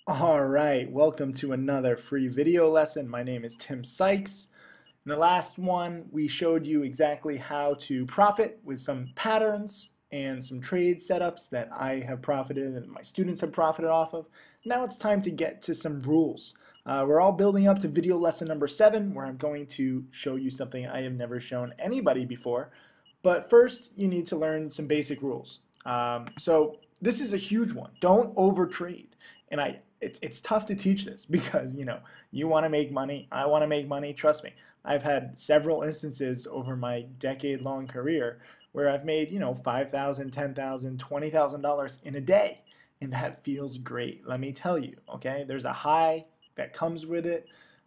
All right, welcome to another free video lesson. My name is Tim Sykes. In the last one, we showed you exactly how to profit with some patterns and some trade setups that I have profited and my students have profited off of. Now it's time to get to some rules. We're all building up to video lesson number 7, where I'm going to show you something I have never shown anybody before. But first, you need to learn some basic rules. So this is a huge one. Don't over trade. And it's tough to teach this because you want to make money, I want to make money. Trust me, I've had several instances over my decade-long career where I've made $5,000, $10,000, $20,000 in a day, and that feels great. Let me tell you, okay? There's a high that comes with it.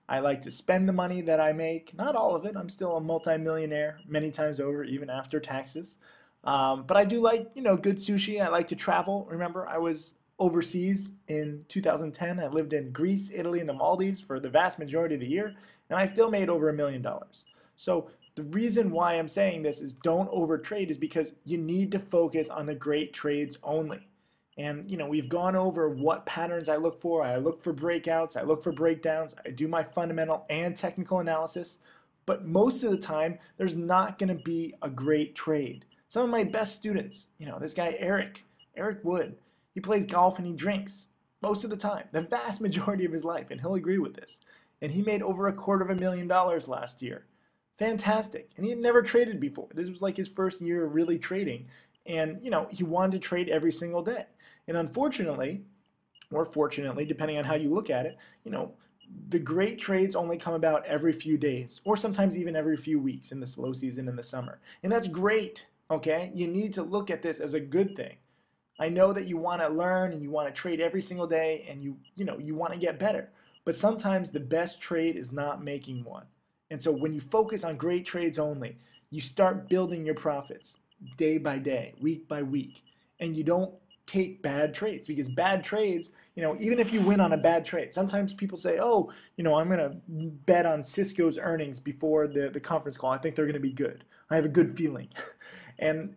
I like to spend the money that I make, not all of it. I'm still a multimillionaire many times over, even after taxes. But I do like, good sushi. I like to travel. Remember, I was overseas in 2010. I lived in Greece, Italy, and the Maldives for the vast majority of the year, and I still made over $1 million. So the reason why I'm saying this is don't overtrade is because you need to focus on the great trades only. And we've gone over what patterns I look for. I look for breakouts, I look for breakdowns, I do my fundamental and technical analysis, but most of the time there's not going to be a great trade. Some of my best students, this guy Eric Wood, he plays golf and he drinks most of the time, the vast majority of his life, and he'll agree with this. And he made over $250,000 last year. Fantastic. And he had never traded before. This was like his first year of really trading. And, he wanted to trade every single day. And unfortunately, or fortunately, depending on how you look at it, the great trades only come about every few days, or sometimes even every few weeks in the slow season in the summer. And that's great, okay? You need to look at this as a good thing. I know that you want to learn and you want to trade every single day and you want to get better. But sometimes the best trade is not making one. And so when you focus on great trades only, you start building your profits day by day, week by week. And you don't take bad trades, because bad trades, even if you win on a bad trade, sometimes people say, oh, I'm going to bet on Cisco's earnings before the conference call. I think they're going to be good. I have a good feeling. And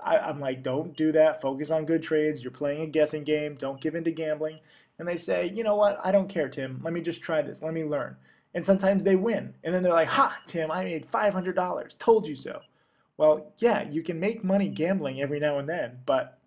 I'm like, don't do that. Focus on good trades. You're playing a guessing game. Don't give in to gambling. And they say, you know what? I don't care, Tim. Let me just try this. Let me learn. And sometimes they win. And then they're like, ha, Tim, I made $500. Told you so. Well, yeah, you can make money gambling every now and then, but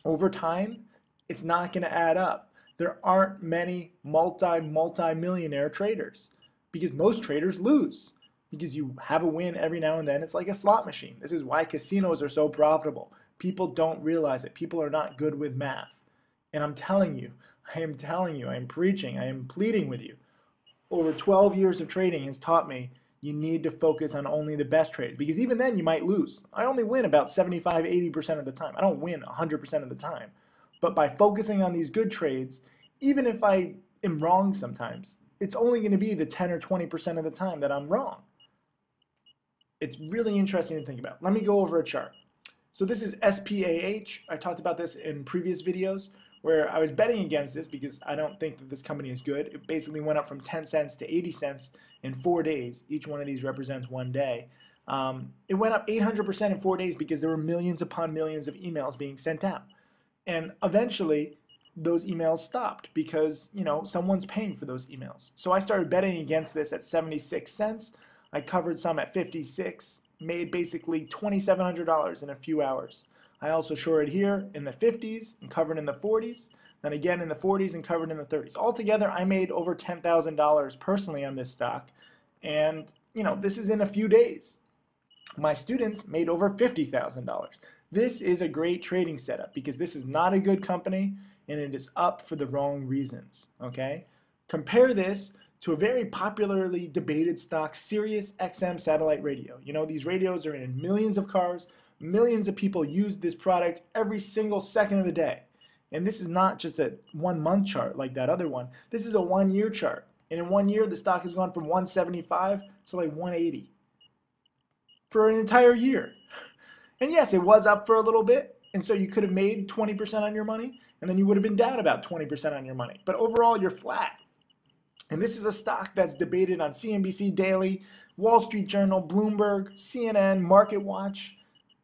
over time, it's not going to add up. There aren't many multi-millionaire traders because most traders lose. Because you have a win every now and then. It's like a slot machine. This is why casinos are so profitable. People don't realize it. People are not good with math. And I'm telling you, I am preaching, I am pleading with you. Over 12 years of trading has taught me you need to focus on only the best trades, because even then you might lose. I only win about 75-80% of the time. I don't win 100% of the time. But by focusing on these good trades, even if I am wrong sometimes, it's only going to be the 10 or 20% of the time that I'm wrong. It's really interesting to think about. Let me go over a chart. So this is SPAH. I talked about this in previous videos where I was betting against this because I don't think that this company is good. It basically went up from 10 cents to 80 cents in 4 days. Each one of these represents one day. It went up 800% in 4 days because there were millions upon millions of emails being sent out. And eventually, those emails stopped because, someone's paying for those emails. So I started betting against this at 76 cents. I covered some at 56, made basically $2,700 in a few hours. I also shorted here in the 50s and covered in the 40s, then again in the 40s and covered in the 30s. Altogether, I made over $10,000 personally on this stock, and this is in a few days. My students made over $50,000. This is a great trading setup because this is not a good company and it is up for the wrong reasons, okay? Compare this to a very popularly debated stock, Sirius XM satellite radio. These radios are in millions of cars. Millions of people use this product every single second of the day. And this is not just a 1 month chart like that other one. This is a 1 year chart. And in 1 year, the stock has gone from 175 to like 180 for an entire year. And yes, it was up for a little bit. And so you could have made 20% on your money, and then you would have been down about 20% on your money. But overall, you're flat. And this is a stock that's debated on CNBC Daily, Wall Street Journal, Bloomberg, CNN, MarketWatch.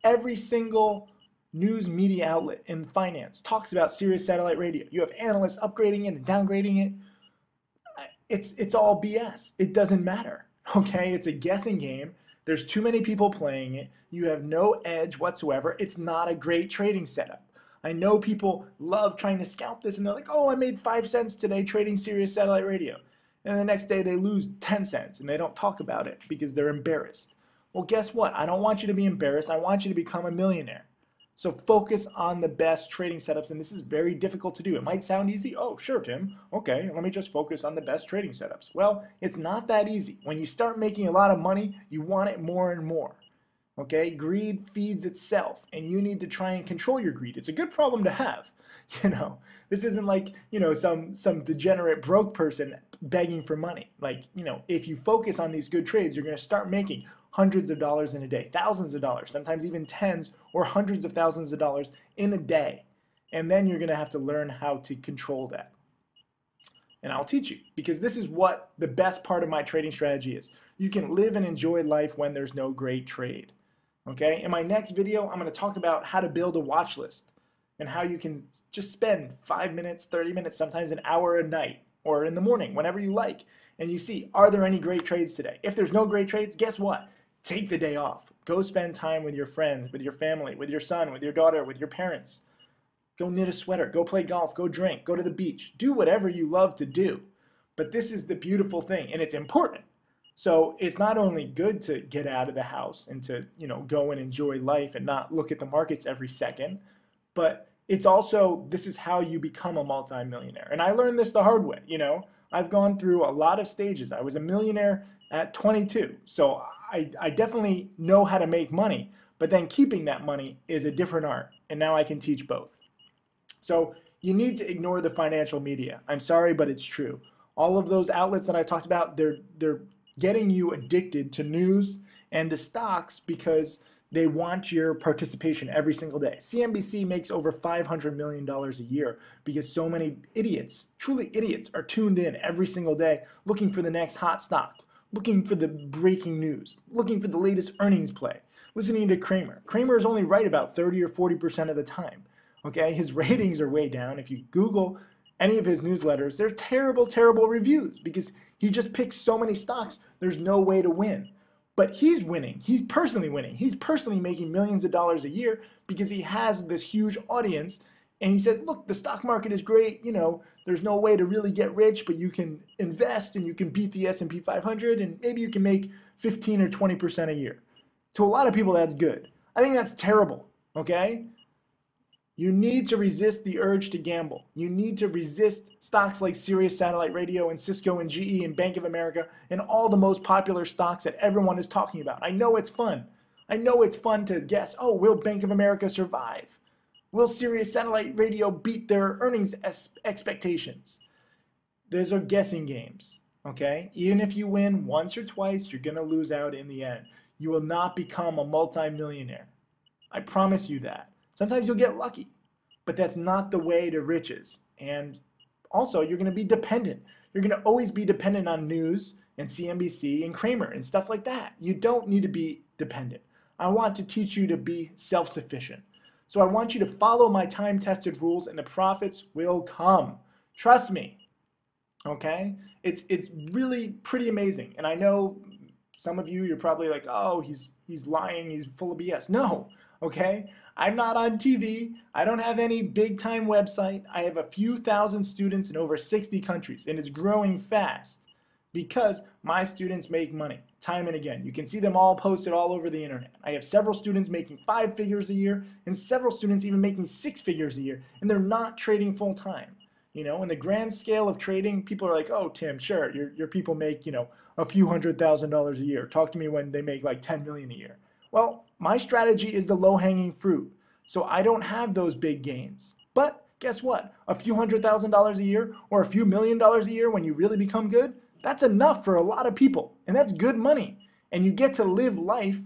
Every single news media outlet in finance talks about Sirius satellite radio. You have analysts upgrading it and downgrading it. It's all BS. It doesn't matter. Okay? It's a guessing game. There's too many people playing it. You have no edge whatsoever. It's not a great trading setup. I know people love trying to scalp this and they're like, oh, I made 5 cents today trading Sirius satellite radio. And the next day they lose 10 cents and they don't talk about it because they're embarrassed. Well, guess what? I don't want you to be embarrassed. I want you to become a millionaire. So focus on the best trading setups, and this is very difficult to do. It might sound easy. Oh, sure, Tim. Okay, let me just focus on the best trading setups. Well, it's not that easy. When you start making a lot of money, you want it more and more. Okay, greed feeds itself, and you need to try and control your greed. It's a good problem to have. This isn't like, some degenerate broke person begging for money. Like, if you focus on these good trades, you're going to start making hundreds of dollars in a day, thousands of dollars, sometimes even tens or hundreds of thousands of dollars in a day. And then you're going to have to learn how to control that. And I'll teach you, because this is what the best part of my trading strategy is. You can live and enjoy life when there's no great trade. Okay? In my next video, I'm going to talk about how to build a watch list and how you can just spend 5 minutes, 30 minutes, sometimes an hour a night or in the morning, whenever you like, and you see, are there any great trades today? If there's no great trades, guess what? Take the day off. Go spend time with your friends, with your family, with your son, with your daughter, with your parents. Go knit a sweater. Go play golf. Go drink. Go to the beach. Do whatever you love to do. But this is the beautiful thing, and it's important. So it's not only good to get out of the house and to, go and enjoy life and not look at the markets every second, but it's also, this is how you become a multimillionaire. And I learned this the hard way. I've gone through a lot of stages. I was a millionaire at 22. So I definitely know how to make money, but then keeping that money is a different art. And now I can teach both. So you need to ignore the financial media. I'm sorry, but it's true. All of those outlets that I talked about, they're getting you addicted to news and to stocks because they want your participation every single day. CNBC makes over $500 million a year because so many idiots, truly idiots, are tuned in every single day looking for the next hot stock, looking for the breaking news, looking for the latest earnings play, listening to Cramer. Cramer is only right about 30 or 40% of the time. Okay, his ratings are way down. If you Google any of his newsletters, they're terrible, terrible reviews because he just picks so many stocks, there's no way to win. But he's winning. He's personally winning. He's personally making millions of dollars a year because he has this huge audience. And he says, look, the stock market is great. There's no way to really get rich, but you can invest and you can beat the S&P 500 and maybe you can make 15 or 20% a year. To a lot of people, that's good. I think that's terrible, okay? You need to resist the urge to gamble. You need to resist stocks like Sirius Satellite Radio and Cisco and GE and Bank of America and all the most popular stocks that everyone is talking about. I know it's fun. I know it's fun to guess, oh, will Bank of America survive? Will Sirius Satellite Radio beat their earnings expectations? Those are guessing games, okay? Even if you win once or twice, you're going to lose out in the end. You will not become a multimillionaire. I promise you that. Sometimes you'll get lucky, but that's not the way to riches. And also, you're going to be dependent. You're going to always be dependent on news and CNBC and Cramer and stuff like that. You don't need to be dependent. I want to teach you to be self-sufficient. So I want you to follow my time-tested rules and the profits will come. Trust me, okay? It's really pretty amazing. And I know some of you, you're probably like, oh, he's lying, he's full of BS. No, okay? I'm not on TV. I don't have any big-time website. I have a few thousand students in over 60 countries, and it's growing fast because my students make money time and again. You can see them all posted all over the internet. I have several students making 5 figures a year and several students even making 6 figures a year, and they're not trading full-time. In the grand scale of trading, people are like, oh, Tim, sure, your people make, a few $100,000 a year. Talk to me when they make like 10 million a year. Well, my strategy is the low-hanging fruit. So I don't have those big gains. But guess what? A few $100,000 a year or a few $1 million a year when you really become good, that's enough for a lot of people. And that's good money. And you get to live life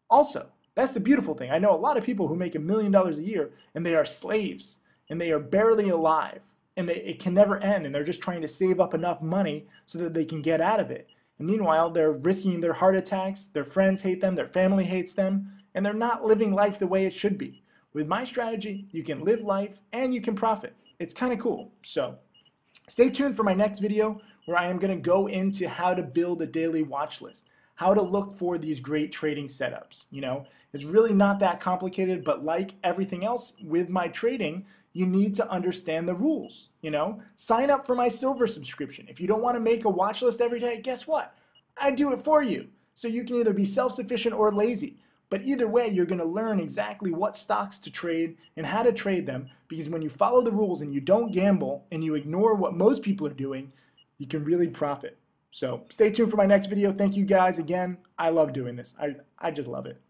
also. That's the beautiful thing. I know a lot of people who make $1 million a year and they are slaves and they are barely alive and it can never end and they're just trying to save up enough money so that they can get out of it. And meanwhile, they're risking their heart attacks, their friends hate them, their family hates them, and they're not living life the way it should be. with my strategy, you can live life and you can profit. It's kind of cool. So stay tuned for my next video where I am going to go into how to build a daily watch list, how to look for these great trading setups. You know, it's really not that complicated, but like everything else with my trading, you need to understand the rules. You know, sign up for my silver subscription. If you don't want to make a watch list every day, guess what? I do it for you. So you can either be self-sufficient or lazy. But either way, you're going to learn exactly what stocks to trade and how to trade them, because when you follow the rules and you don't gamble and you ignore what most people are doing, you can really profit. So stay tuned for my next video. Thank you guys again. I love doing this. I just love it.